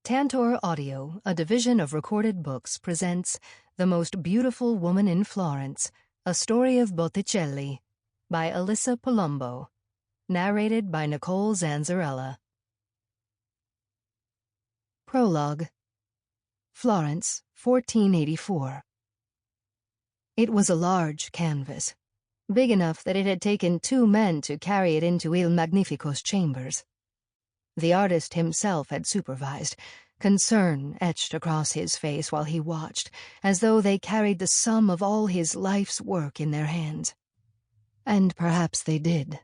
Tantor Audio, a division of Recorded Books, presents The Most Beautiful Woman in Florence, A Story of Botticelli, by Alyssa Palombo, narrated by Nicol Zanzarella. Prologue. Florence, 1484. It was a large canvas, big enough that it had taken 2 men to carry it into Il Magnifico's chambers. The artist himself had supervised, concern etched across his face while he watched, as though they carried the sum of all his life's work in their hands. And perhaps they did.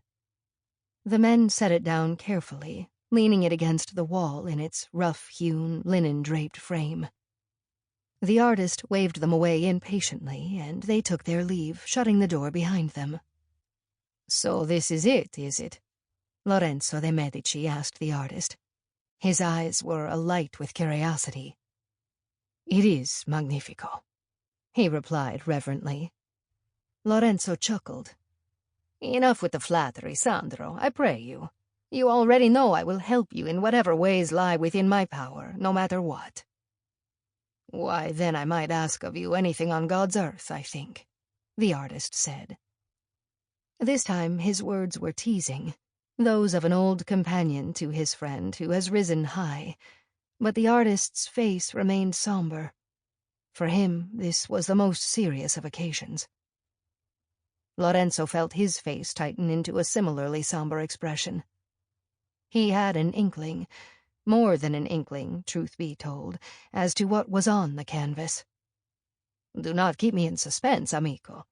The men set it down carefully, leaning it against the wall in its rough-hewn, linen-draped frame. The artist waved them away impatiently, and they took their leave, shutting the door behind them. "So this is it? Lorenzo de Medici asked the artist. His eyes were alight with curiosity. "It is magnifico," he replied reverently. Lorenzo chuckled. "Enough with the flattery, Sandro, I pray you. You already know I will help you in whatever ways lie within my power, no matter what." "Why, then I might ask of you anything on God's earth, I think," the artist said. This time his words were teasing, those of an old companion to his friend who has risen high, but the artist's face remained somber. For him, this was the most serious of occasions. Lorenzo felt his face tighten into a similarly somber expression. He had an inkling, more than an inkling, truth be told, as to what was on the canvas. "Do not keep me in suspense, amico."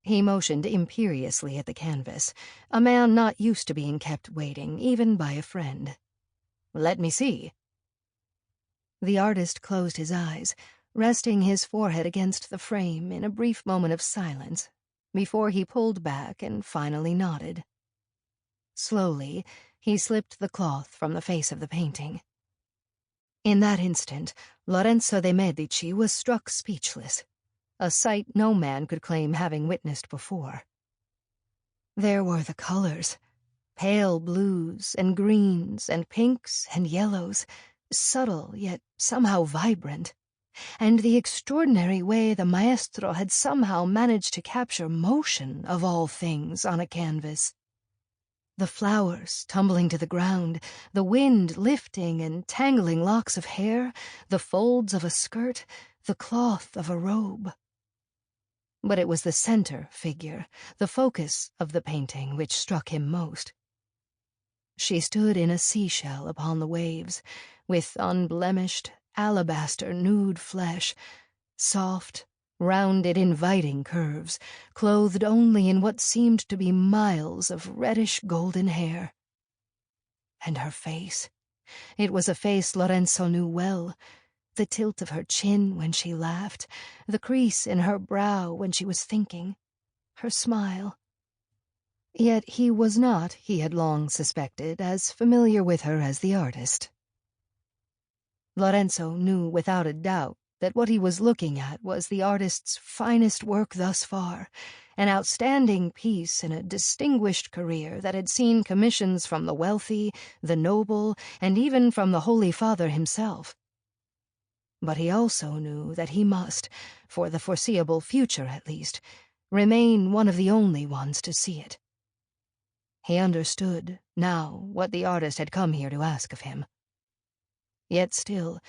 He motioned imperiously at the canvas, a man not used to being kept waiting, even by a friend. "Let me see." The artist closed his eyes, resting his forehead against the frame in a brief moment of silence, before he pulled back and finally nodded. Slowly, he slipped the cloth from the face of the painting. In that instant, Lorenzo de Medici was struck speechless, a sight no man could claim having witnessed before. There were the colors, pale blues and greens and pinks and yellows, subtle yet somehow vibrant, and the extraordinary way the maestro had somehow managed to capture motion, of all things, on a canvas. The flowers tumbling to the ground, the wind lifting and tangling locks of hair, the folds of a skirt, the cloth of a robe. But it was the center figure, the focus of the painting, which struck him most. She stood in a seashell upon the waves, with unblemished, alabaster nude flesh, soft, rounded, inviting curves, clothed only in what seemed to be miles of reddish golden hair. And her face. It was a face Lorenzo knew well. The tilt of her chin when she laughed, the crease in her brow when she was thinking, her smile. Yet he was not, he had long suspected, as familiar with her as the artist. Lorenzo knew without a doubt that what he was looking at was the artist's finest work thus far, an outstanding piece in a distinguished career that had seen commissions from the wealthy, the noble, and even from the Holy Father himself. But he also knew that he must, for the foreseeable future at least, remain one of the only ones to see it. He understood, now, what the artist had come here to ask of him. Yet still,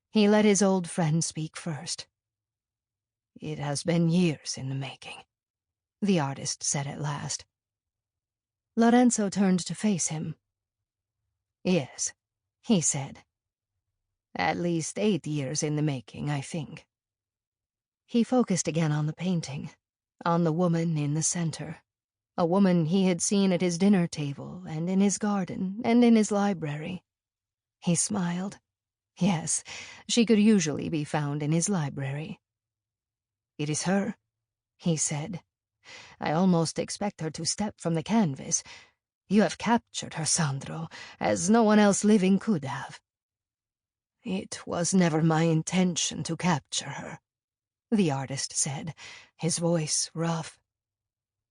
he let his old friend speak first. "It has been years in the making," the artist said at last. Lorenzo turned to face him. "Yes," he said. "At least 8 years in the making, I think." He focused again on the painting, on the woman in the center, a woman he had seen at his dinner table and in his garden and in his library. He smiled. Yes, she could usually be found in his library. "It is her," he said. "I almost expect her to step from the canvas. You have captured her, Sandro, as no one else living could have." "It was never my intention to capture her," the artist said, his voice rough.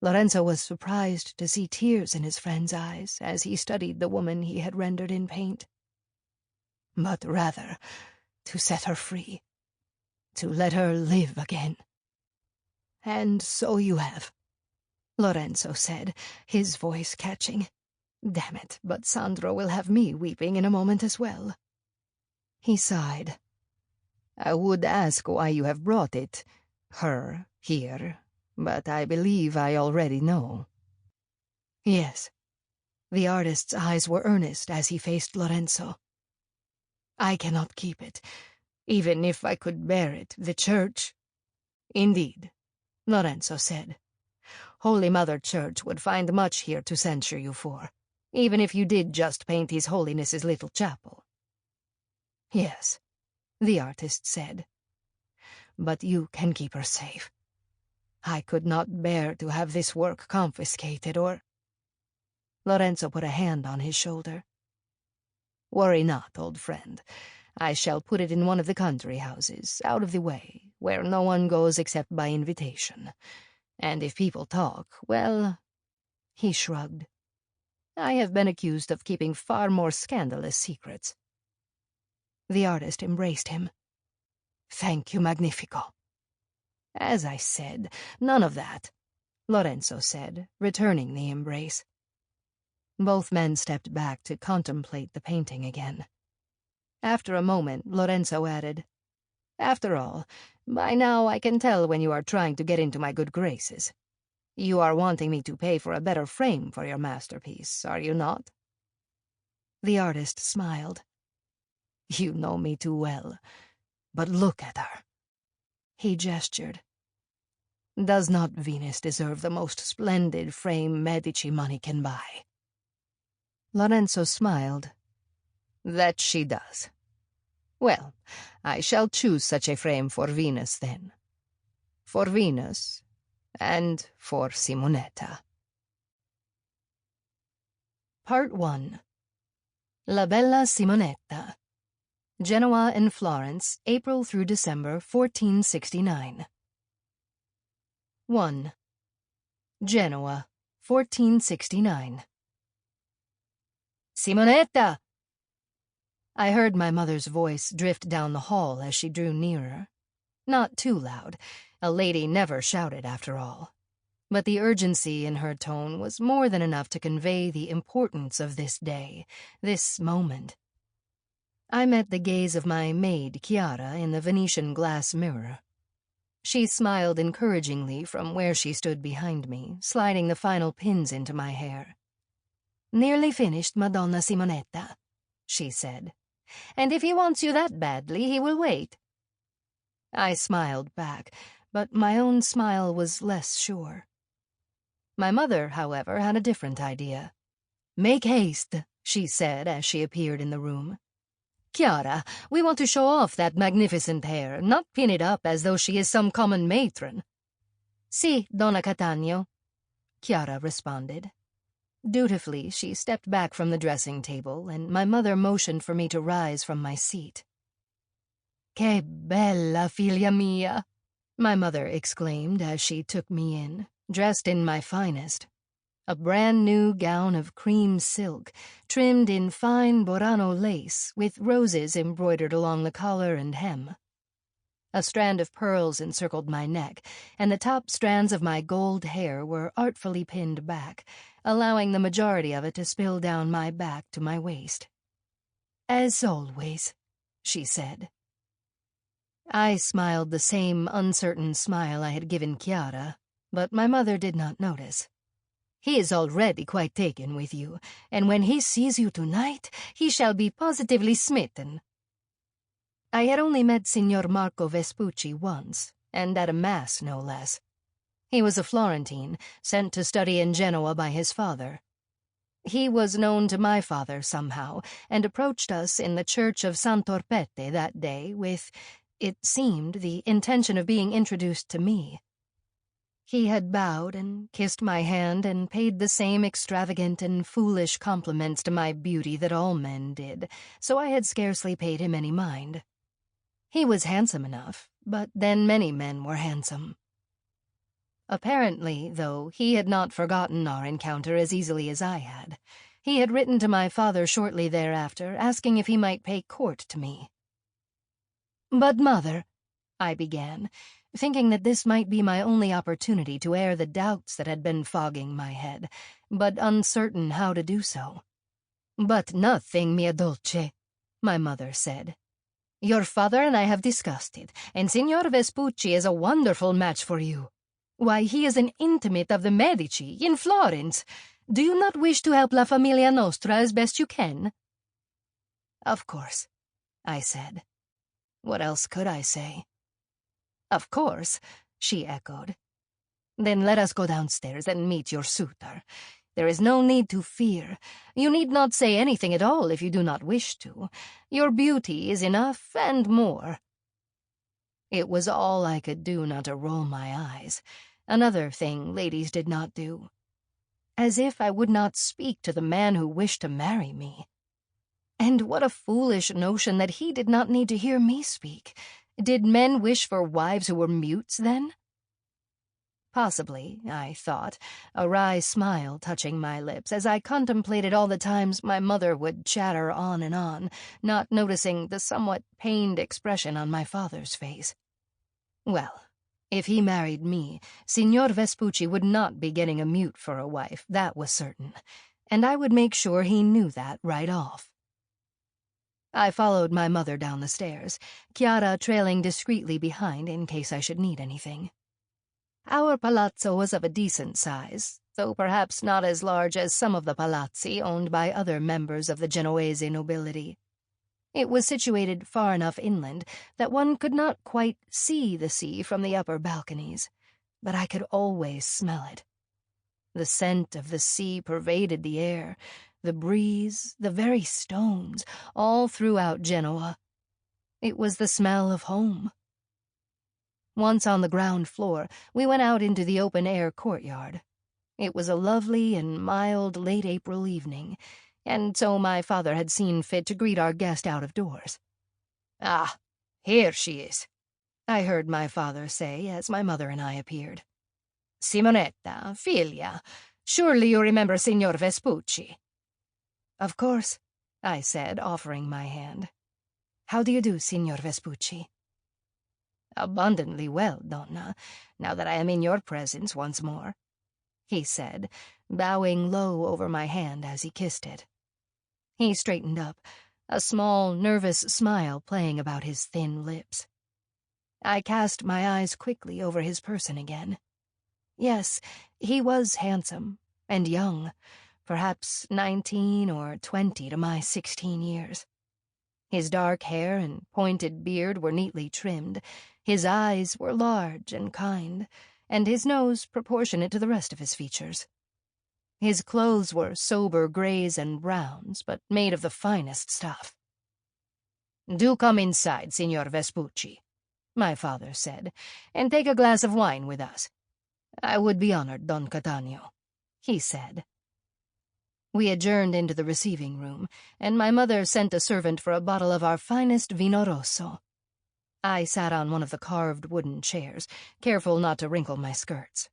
Lorenzo was surprised to see tears in his friend's eyes as he studied the woman he had rendered in paint. but rather to set her free, to let her live again. And so you have, Lorenzo said, his voice catching. Damn it, but Sandro will have me weeping in a moment as well. He sighed. I would ask why you have brought her, here, but I believe I already know. Yes. The artist's eyes were earnest as he faced Lorenzo. I cannot keep it, even if I could bear it. The church... Indeed, Lorenzo said. Holy Mother Church would find much here to censure you for, even if you did just paint His Holiness's little chapel. Yes, the artist said. But you can keep her safe. I could not bear to have this work confiscated or... Lorenzo put a hand on his shoulder. Worry not, old friend. I shall put it in one of the country houses, out of the way, where no one goes except by invitation. And if people talk, well... He shrugged. I have been accused of keeping far more scandalous secrets. The artist embraced him. Thank you, Magnifico. As I said, none of that, Lorenzo said, returning the embrace. Both men stepped back to contemplate the painting again. After a moment, Lorenzo added, After all, by now I can tell when you are trying to get into my good graces. You are wanting me to pay for a better frame for your masterpiece, are you not? The artist smiled. You know me too well, but look at her. He gestured. Does not Venus deserve the most splendid frame Medici money can buy? Lorenzo smiled. That she does. Well, I shall choose such a frame for Venus, then. For Venus, and for Simonetta. Part 1. La Bella Simonetta. Genoa and Florence, April through December 1469. 1. Genoa, 1469. Simonetta! I heard my mother's voice drift down the hall as she drew nearer. Not too loud. A lady never shouted, after all. But the urgency in her tone was more than enough to convey the importance of this day, this moment. I met the gaze of my maid, Chiara, in the Venetian glass mirror. She smiled encouragingly from where she stood behind me, sliding the final pins into my hair. Nearly finished, Madonna Simonetta, she said. And if he wants you that badly, he will wait. I smiled back, but my own smile was less sure. My mother, however, had a different idea. Make haste, she said as she appeared in the room. Chiara, we want to show off that magnificent hair, not pin it up as though she is some common matron. Si, Donna Cattaneo, Chiara responded. Dutifully, she stepped back from the dressing table, and my mother motioned for me to rise from my seat. Che bella, figlia mia, my mother exclaimed as she took me in, dressed in my finest. A brand-new gown of cream silk, trimmed in fine Burano lace, with roses embroidered along the collar and hem. A strand of pearls encircled my neck, and the top strands of my gold hair were artfully pinned back, allowing the majority of it to spill down my back to my waist. As always, she said. I smiled the same uncertain smile I had given Chiara, but my mother did not notice. He is already quite taken with you, and when he sees you tonight, he shall be positively smitten. I had only met Signor Marco Vespucci once, and at a mass no less. He was a Florentine, sent to study in Genoa by his father. He was known to my father somehow, and approached us in the church of San Torpette that day with, it seemed, the intention of being introduced to me. He had bowed and kissed my hand and paid the same extravagant and foolish compliments to my beauty that all men did, so I had scarcely paid him any mind. He was handsome enough, but then many men were handsome. Apparently, though, he had not forgotten our encounter as easily as I had. He had written to my father shortly thereafter, asking if he might pay court to me. "But, mother," I began, thinking that this might be my only opportunity to air the doubts that had been fogging my head, but uncertain how to do so. "But nothing, mia dolce," my mother said. "Your father and I have discussed it, and Signor Vespucci is a wonderful match for you. Why, he is an intimate of the Medici, in Florence. Do you not wish to help La Famiglia Nostra as best you can?" "Of course," I said. What else could I say? "Of course," she echoed. "Then let us go downstairs and meet your suitor. There is no need to fear. You need not say anything at all if you do not wish to. Your beauty is enough and more." It was all I could do not to roll my eyes. Another thing ladies did not do. As if I would not speak to the man who wished to marry me. And what a foolish notion that he did not need to hear me speak. Did men wish for wives who were mutes, then? Possibly, I thought, a wry smile touching my lips as I contemplated all the times my mother would chatter on and on, not noticing the somewhat pained expression on my father's face. Well, if he married me, Signor Vespucci would not be getting a mute for a wife, that was certain, and I would make sure he knew that right off. I followed my mother down the stairs, Chiara trailing discreetly behind in case I should need anything. Our palazzo was of a decent size, though perhaps not as large as some of the palazzi owned by other members of the Genoese nobility. It was situated far enough inland that one could not quite see the sea from the upper balconies, but I could always smell it. The scent of the sea pervaded the air, the breeze, the very stones, all throughout Genoa. It was the smell of home. Once on the ground floor, we went out into the open-air courtyard. It was a lovely and mild late April evening, and so my father had seen fit to greet our guest out of doors. "Ah, here she is," I heard my father say as my mother and I appeared. "Simonetta, figlia, surely you remember Signor Vespucci?" "Of course," I said, offering my hand. "How do you do, Signor Vespucci?" "Abundantly well, Donna, now that I am in your presence once more," he said, bowing low over my hand as he kissed it. He straightened up, a small, nervous smile playing about his thin lips. I cast my eyes quickly over his person again. Yes, he was handsome and young, perhaps 19 or 20 to my 16 years. His dark hair and pointed beard were neatly trimmed, his eyes were large and kind, and his nose proportionate to the rest of his features. His clothes were sober grays and browns, but made of the finest stuff. "Do come inside, Signor Vespucci," my father said, "and take a glass of wine with us." "I would be honored, Don Cattaneo," he said. We adjourned into the receiving room, and my mother sent a servant for a bottle of our finest vino rosso. I sat on one of the carved wooden chairs, careful not to wrinkle my skirts.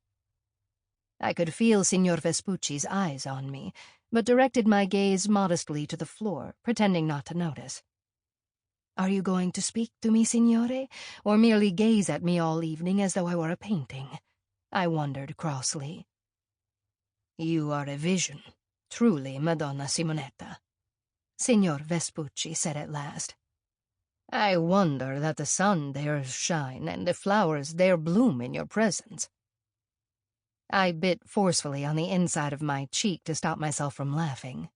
I could feel Signor Vespucci's eyes on me, but directed my gaze modestly to the floor, pretending not to notice. "Are you going to speak to me, signore, or merely gaze at me all evening as though I were a painting?" I wondered crossly. "You are a vision, truly, Madonna Simonetta," Signor Vespucci said at last. "I wonder that the sun dares shine and the flowers dare bloom in your presence." I bit forcefully on the inside of my cheek to stop myself from laughing.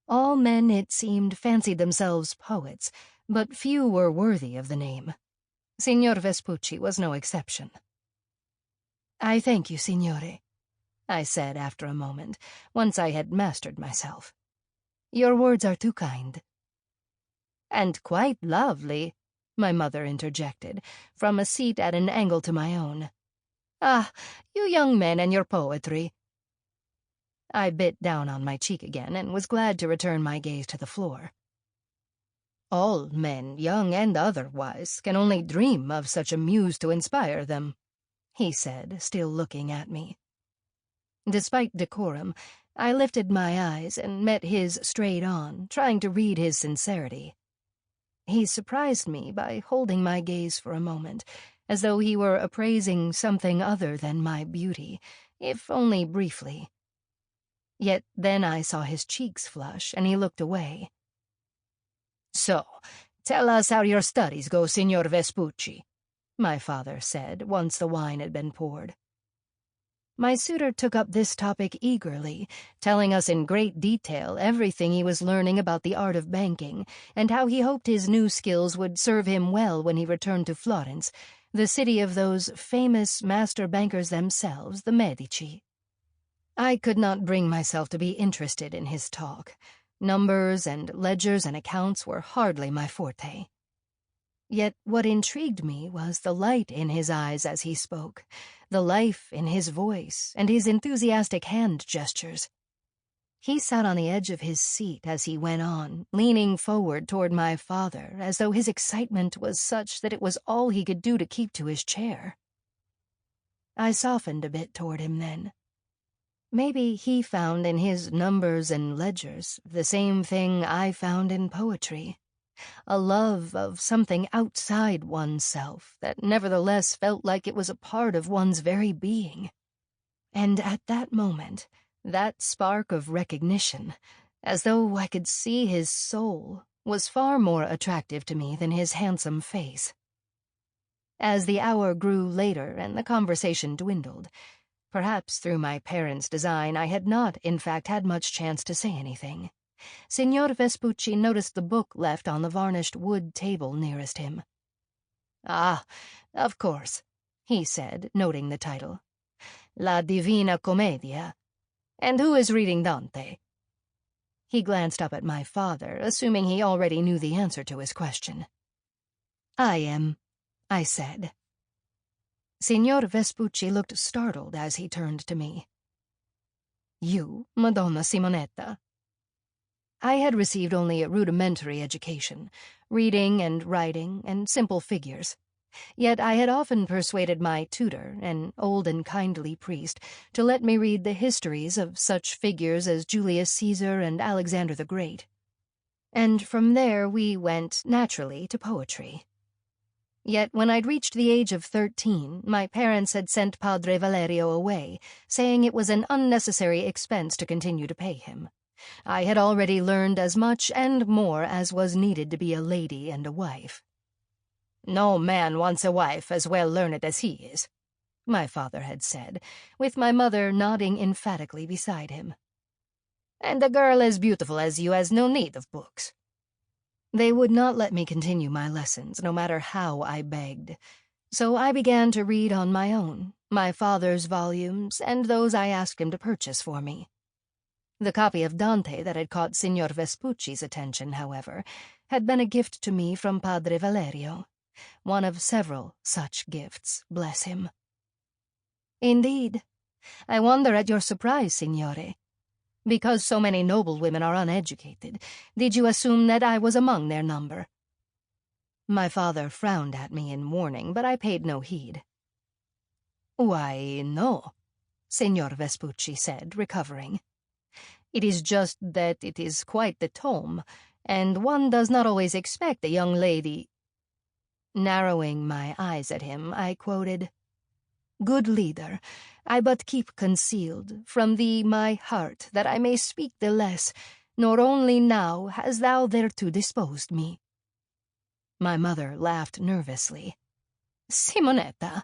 All men, it seemed, fancied themselves poets, but few were worthy of the name. Signor Vespucci was no exception. "I thank you, signore," I said after a moment, once I had mastered myself. "Your words are too kind." "And quite lovely," my mother interjected, from a seat at an angle to my own. "Ah, you young men and your poetry." I bit down on my cheek again and was glad to return my gaze to the floor. "All men, young and otherwise, can only dream of such a muse to inspire them," he said, still looking at me. Despite decorum, I lifted my eyes and met his straight on, trying to read his sincerity. He surprised me by holding my gaze for a moment, as though he were appraising something other than my beauty, if only briefly. Yet then I saw his cheeks flush, and he looked away. "So, tell us how your studies go, Signor Vespucci," my father said, once the wine had been poured. My suitor took up this topic eagerly, telling us in great detail everything he was learning about the art of banking, and how he hoped his new skills would serve him well when he returned to Florence, the city of those famous master bankers themselves, the Medici. I could not bring myself to be interested in his talk. Numbers and ledgers and accounts were hardly my forte. Yet what intrigued me was the light in his eyes as he spoke, the life in his voice, and his enthusiastic hand gestures. He sat on the edge of his seat as he went on, leaning forward toward my father, as though his excitement was such that it was all he could do to keep to his chair. I softened a bit toward him then. Maybe he found in his numbers and ledgers the same thing I found in poetry, a love of something outside oneself that nevertheless felt like it was a part of one's very being. And at that moment, that spark of recognition, as though I could see his soul, was far more attractive to me than his handsome face. As the hour grew later and the conversation dwindled, perhaps through my parents' design, I had not, in fact, had much chance to say anything. Signor Vespucci noticed the book left on the varnished wood table nearest him. "Ah, of course," he said, noting the title. "La Divina Commedia. And who is reading Dante?" He glanced up at my father, assuming he already knew the answer to his question. "I am," I said. Signor Vespucci looked startled as he turned to me. "You, Madonna Simonetta?" I had received only a rudimentary education, reading and writing and simple figures. Yet I had often persuaded my tutor, an old and kindly priest, to let me read the histories of such figures as Julius Caesar and Alexander the Great. And from there we went, naturally, to poetry. Yet when I'd reached the age of 13, my parents had sent Padre Valerio away, saying it was an unnecessary expense to continue to pay him. I had already learned as much and more as was needed to be a lady and a wife. "No man wants a wife as well learned as he is," my father had said, with my mother nodding emphatically beside him. "And a girl as beautiful as you has no need of books." They would not let me continue my lessons, no matter how I begged. So I began to read on my own, my father's volumes and those I asked him to purchase for me. The copy of Dante that had caught Signor Vespucci's attention, however, had been a gift to me from Padre Valerio, one of several such gifts, bless him. "Indeed. I wonder at your surprise, signore. Because so many noble women are uneducated, did you assume that I was among their number?" My father frowned at me in warning, but I paid no heed. "Why, no," Signor Vespucci said, recovering. "It is just that it is quite the tome, and one does not always expect a young lady—" Narrowing my eyes at him, I quoted, "Good leader, I but keep concealed from thee my heart, that I may speak the less, nor only now hast thou thereto disposed me." My mother laughed nervously. "Simonetta!"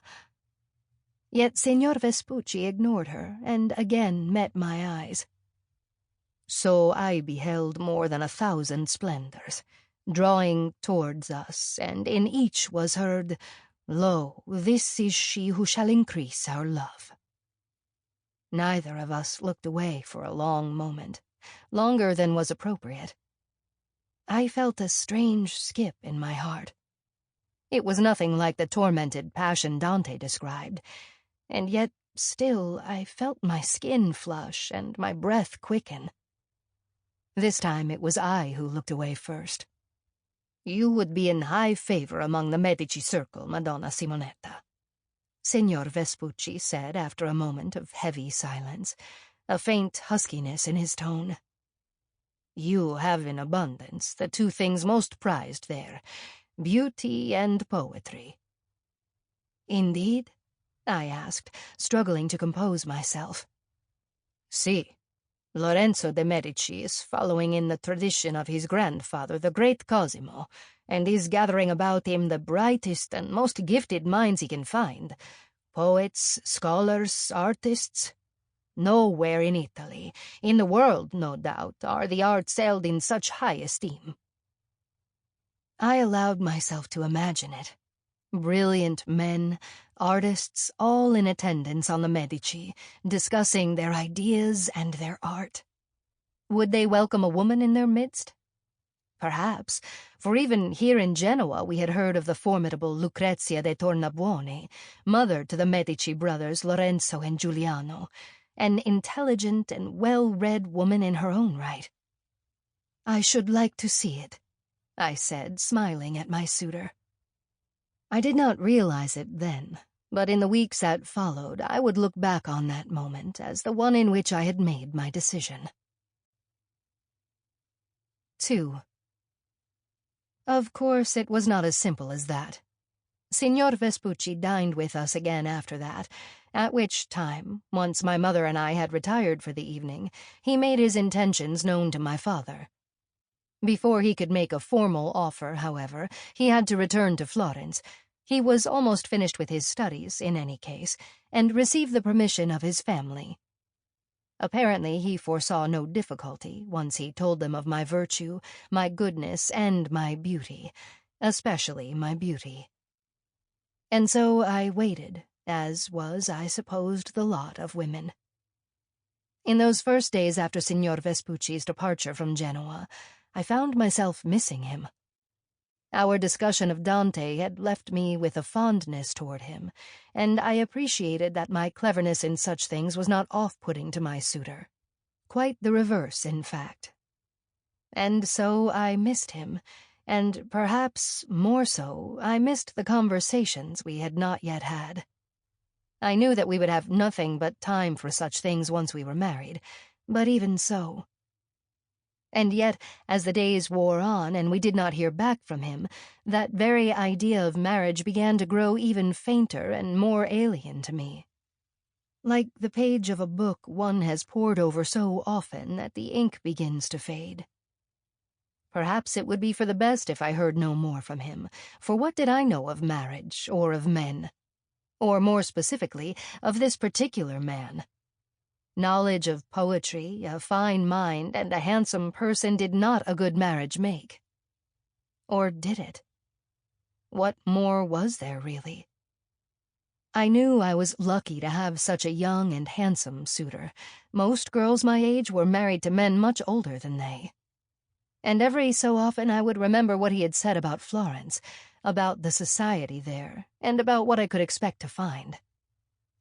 Yet Signor Vespucci ignored her, and again met my eyes. "So I beheld more than 1,000 splendors, drawing towards us, and in each was heard, 'Lo, this is she who shall increase our love.'" Neither of us looked away for a long moment, longer than was appropriate. I felt a strange skip in my heart. It was nothing like the tormented passion Dante described, and yet still I felt my skin flush and my breath quicken. This time it was I who looked away first. "You would be in high favor among the Medici circle, Madonna Simonetta," Signor Vespucci said after a moment of heavy silence, a faint huskiness in his tone. "You have in abundance the two things most prized there, beauty and poetry." "Indeed?" I asked, struggling to compose myself. "Si. Lorenzo de Medici is following in the tradition of his grandfather, the great Cosimo, and is gathering about him the brightest and most gifted minds he can find. Poets, scholars, artists. Nowhere in Italy, in the world, no doubt, are the arts held in such high esteem." I allowed myself to imagine it. Brilliant men, artists, all in attendance on the Medici, discussing their ideas and their art. Would they welcome a woman in their midst? Perhaps, for even here in Genoa we had heard of the formidable Lucrezia de Tornabuoni, mother to the Medici brothers Lorenzo and Giuliano, an intelligent and well-read woman in her own right. "I should like to see it," I said, smiling at my suitor. I did not realize it then, but in the weeks that followed I would look back on that moment as the one in which I had made my decision. 2. Of course, it was not as simple as that. Signor Vespucci dined with us again after that, at which time, once my mother and I had retired for the evening, he made his intentions known to my father. Before he could make a formal offer, however, he had to return to Florence. He was almost finished with his studies, in any case, and receive the permission of his family. Apparently he foresaw no difficulty once he told them of my virtue, my goodness, and my beauty, especially my beauty. And so I waited, as was, I supposed, the lot of women. In those first days after Signor Vespucci's departure from Genoa, I found myself missing him. Our discussion of Dante had left me with a fondness toward him, and I appreciated that my cleverness in such things was not off-putting to my suitor. Quite the reverse, in fact. And so I missed him, and perhaps more so, I missed the conversations we had not yet had. I knew that we would have nothing but time for such things once we were married, but even so. And yet, as the days wore on and we did not hear back from him, that very idea of marriage began to grow even fainter and more alien to me. Like the page of a book one has pored over so often that the ink begins to fade. Perhaps it would be for the best if I heard no more from him, for what did I know of marriage or of men? Or more specifically, of this particular man? Knowledge of poetry, a fine mind, and a handsome person did not a good marriage make. Or did it? What more was there, really? I knew I was lucky to have such a young and handsome suitor. Most girls my age were married to men much older than they. And every so often I would remember what he had said about Florence, about the society there, and about what I could expect to find.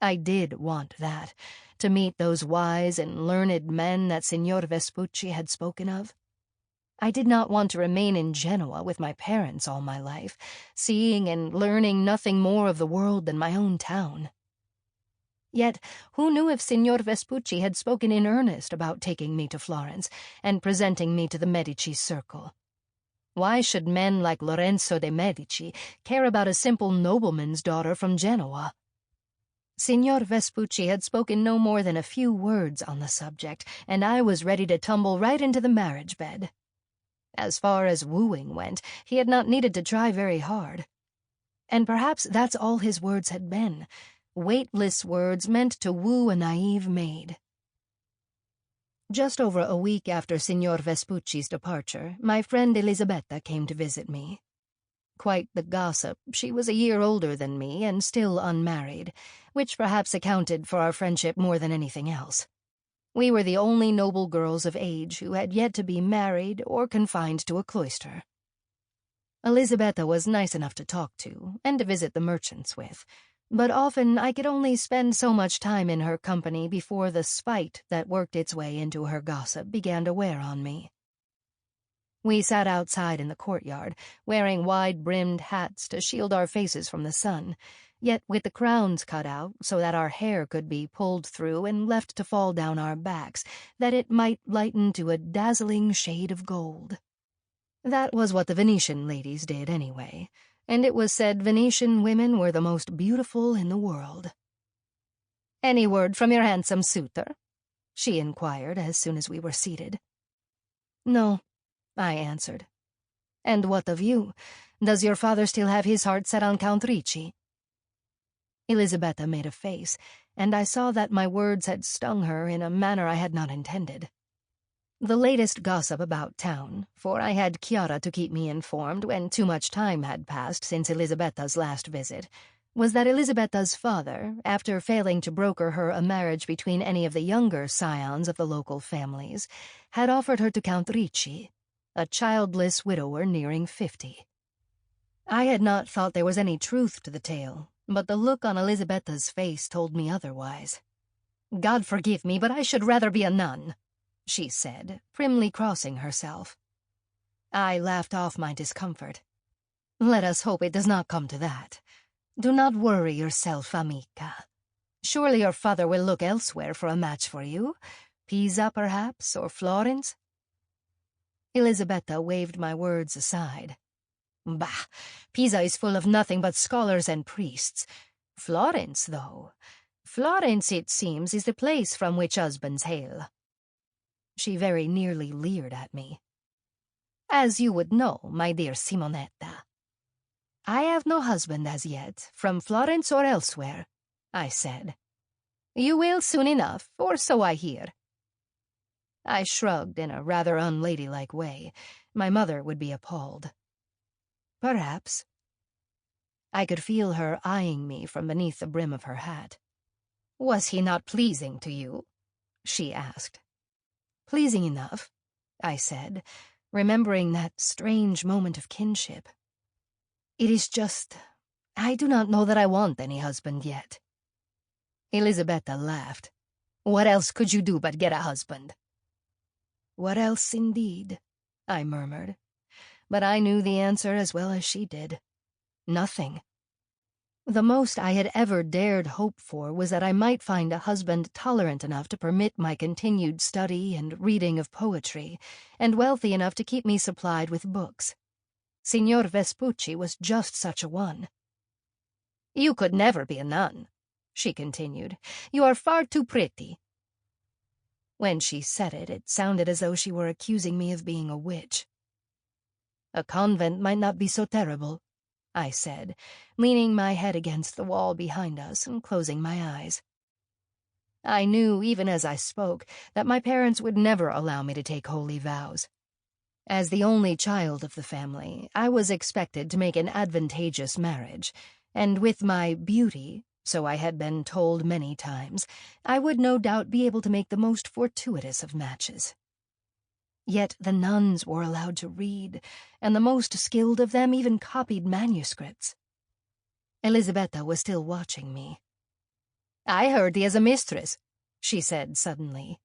I did want that, to meet those wise and learned men that Signor Vespucci had spoken of. I did not want to remain in Genoa with my parents all my life, seeing and learning nothing more of the world than my own town. Yet who knew if Signor Vespucci had spoken in earnest about taking me to Florence and presenting me to the Medici circle? Why should men like Lorenzo de Medici care about a simple nobleman's daughter from Genoa? Signor Vespucci had spoken no more than a few words on the subject, and I was ready to tumble right into the marriage bed. As far as wooing went, he had not needed to try very hard. And perhaps that's all his words had been, weightless words meant to woo a naive maid. Just over a week after Signor Vespucci's departure, my friend Elisabetta came to visit me. Quite the gossip, she was a year older than me and still unmarried, which perhaps accounted for our friendship more than anything else. We were the only noble girls of age who had yet to be married or confined to a cloister. Elisabetta was nice enough to talk to and to visit the merchants with, but often I could only spend so much time in her company before the spite that worked its way into her gossip began to wear on me. We sat outside in the courtyard, wearing wide-brimmed hats to shield our faces from the sun, yet with the crowns cut out so that our hair could be pulled through and left to fall down our backs, that it might lighten to a dazzling shade of gold. That was what the Venetian ladies did anyway, and it was said Venetian women were the most beautiful in the world. "Any word from your handsome suitor?" she inquired as soon as we were seated. "No," I answered. "And what of you? Does your father still have his heart set on Count Ricci?" Elisabetta made a face, and I saw that my words had stung her in a manner I had not intended. The latest gossip about town, for I had Chiara to keep me informed when too much time had passed since Elisabetta's last visit, was that Elisabetta's father, after failing to broker her a marriage between any of the younger scions of the local families, had offered her to Count Ricci, a childless widower nearing 50. I had not thought there was any truth to the tale, but the look on Elisabetta's face told me otherwise. "God forgive me, but I should rather be a nun," she said, primly crossing herself. I laughed off my discomfort. "Let us hope it does not come to that. Do not worry yourself, amica. Surely your father will look elsewhere for a match for you. Pisa, perhaps, or Florence?" Elisabetta waved my words aside. "Bah, Pisa is full of nothing but scholars and priests. Florence, though. Florence, it seems, is the place from which husbands hail." She very nearly leered at me. "As you would know, my dear Simonetta." "I have no husband as yet, from Florence or elsewhere," I said. "You will soon enough, or so I hear." I shrugged in a rather unladylike way. My mother would be appalled. "Perhaps." I could feel her eyeing me from beneath the brim of her hat. "Was he not pleasing to you?" she asked. "Pleasing enough," I said, remembering that strange moment of kinship. "It is just, I do not know that I want any husband yet." Elisabetta laughed. "What else could you do but get a husband?" "What else, indeed?" I murmured. But I knew the answer as well as she did. Nothing. The most I had ever dared hope for was that I might find a husband tolerant enough to permit my continued study and reading of poetry, and wealthy enough to keep me supplied with books. Signor Vespucci was just such a one. "You could never be a nun," she continued. "You are far too pretty." When she said it, it sounded as though she were accusing me of being a witch. "A convent might not be so terrible," I said, leaning my head against the wall behind us and closing my eyes. I knew, even as I spoke, that my parents would never allow me to take holy vows. As the only child of the family, I was expected to make an advantageous marriage, and with my beauty, so I had been told many times, I would no doubt be able to make the most fortuitous of matches. Yet the nuns were allowed to read, and the most skilled of them even copied manuscripts. Elisabetta was still watching me. "I heard he has a mistress," she said suddenly.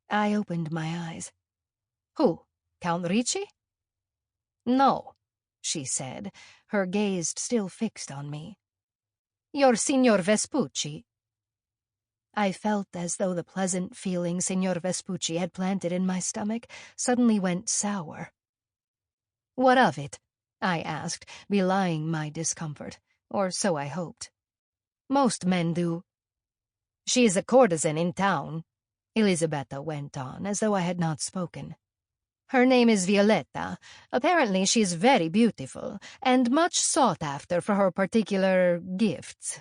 I opened my eyes. "Who? Count Ricci?" "No," she said, her gaze still fixed on me. "Your Signor Vespucci." I felt as though the pleasant feeling Signor Vespucci had planted in my stomach suddenly went sour. "What of it?" I asked, belying my discomfort, or so I hoped. "Most men do." "She is a courtesan in town," Elisabetta went on, as though I had not spoken. "Her name is Violetta. Apparently she is very beautiful, and much sought after for her particular gifts."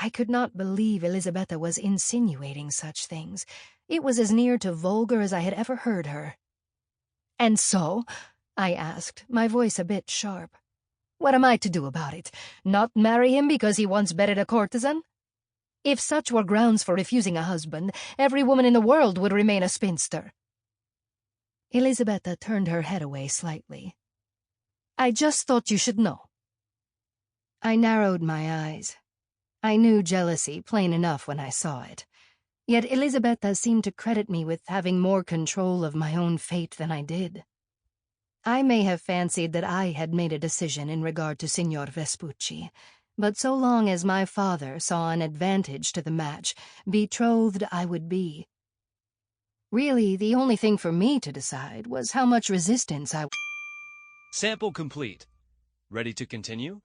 I could not believe Elisabetta was insinuating such things. It was as near to vulgar as I had ever heard her. "And so?" I asked, my voice a bit sharp. "What am I to do about it? Not marry him because he once bedded a courtesan? If such were grounds for refusing a husband, every woman in the world would remain a spinster." Elisabetta turned her head away slightly. "I just thought you should know." I narrowed my eyes. I knew jealousy plain enough when I saw it. Yet Elisabetta seemed to credit me with having more control of my own fate than I did. I may have fancied that I had made a decision in regard to Signor Vespucci, But so long as my father saw an advantage to the match, betrothed I would be. Really, the only thing for me to decide was how much resistance I... Sample complete. Ready to continue?